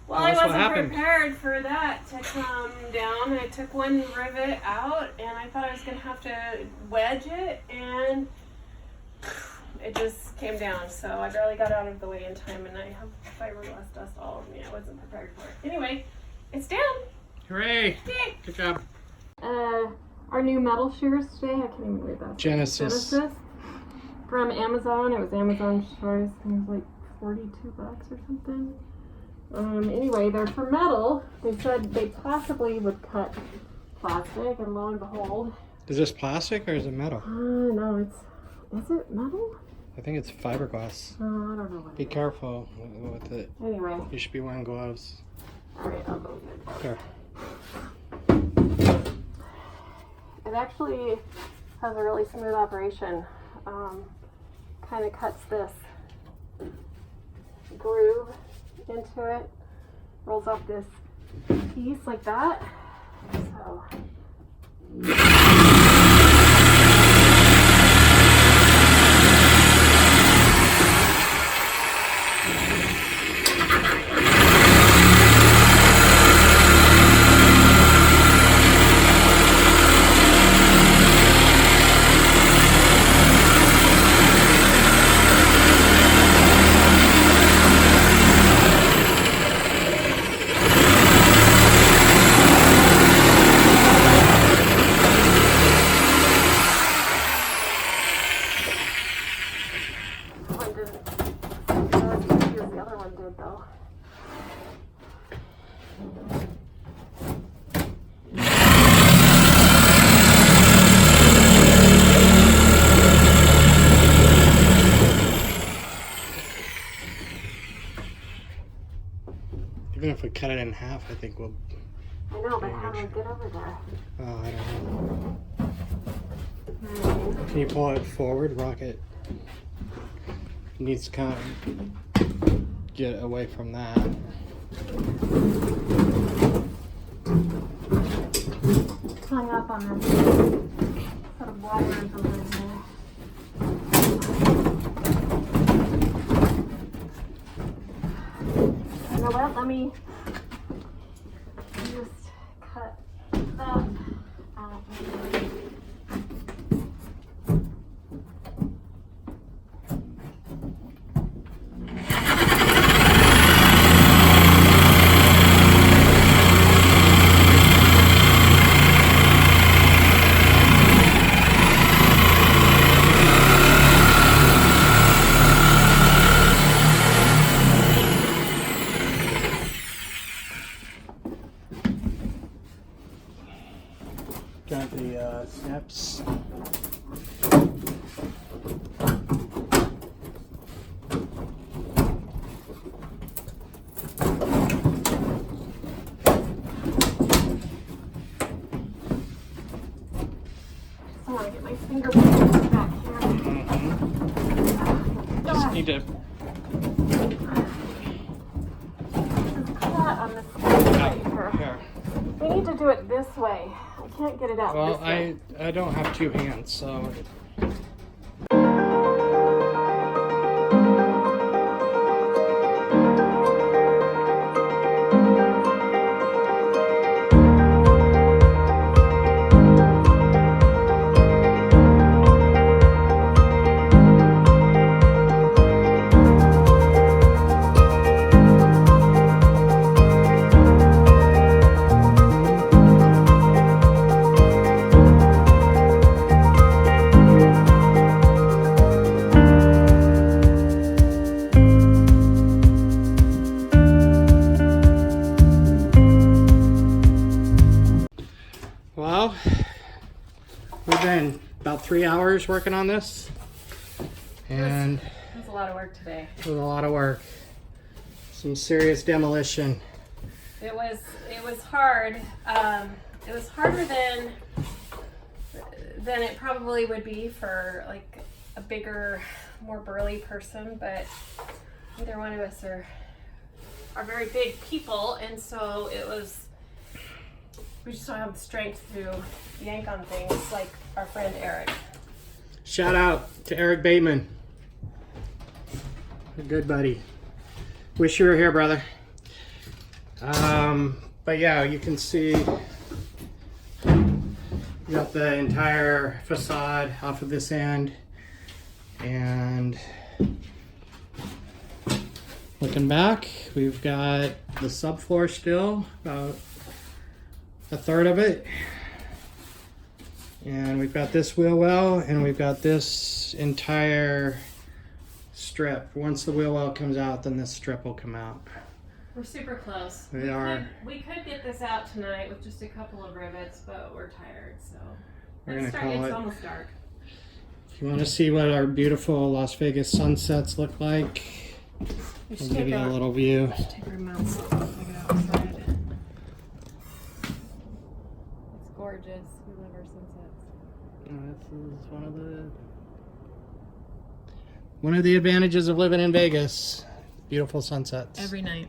Well, I wasn't prepared for that to come down. I took one rivet out and I thought I was going to have to wedge it, and it just came down. So I barely got out of the way in time, and I have fiberglass dust all over me. I wasn't prepared for it. Anyway, it's down. Hooray! Yay. Good job. Our new metal shears today, I can't even read that. Genesis. From Amazon. It was Amazon shears. It was like $42 or something. Anyway, they're for metal. They said they possibly would cut plastic, and lo and behold. Is this plastic or is it metal? No, is it metal? I think it's fiberglass. I don't know what Be careful with it. Anyway. You should be wearing gloves. Alright, I'll go get it. There. It actually has a really smooth operation. Kind of cuts this groove into it, rolls off this piece like that. So. Even if we cut it in half, I think we'll... I know, but how do I get over there? Oh, I don't know. Can you pull it forward, rock it? It needs to kind of get away from that. Hung up on this sort of wire or something there. You know what? Let me just cut that out. Got the steps. I want to get my fingerprints back here. Just need to... There's a cut on this right here. Here. We need to do it this way. I can't get it out Well, this way. I don't have two hands, so... Well, we've been about 3 hours working on this, and It was a lot of work today. it was a lot of work. Some serious demolition. It was hard. It was harder than it probably would be for like a bigger, more burly person, but neither one of us are very big people, and so we just don't have the strength to yank on things like our friend Eric. Shout out to Eric Bateman. A good buddy. Wish you were here, brother. But yeah, you can see you got the entire facade off of this end, and looking back, we've got the subfloor still, about a third of it. And we've got this wheel well, and we've got this entire strip. Once the wheel well comes out, then this strip will come out. We're super close. We could get this out tonight with just a couple of rivets, but we're tired, so We're gonna call it's it. almost dark. If you want to see what our beautiful Las Vegas sunsets look like, I'll give you a little view. Take our mounts off and take it outside. It's gorgeous. We love our sunsets. This is one of the advantages of living in Vegas. Beautiful sunsets. Every night.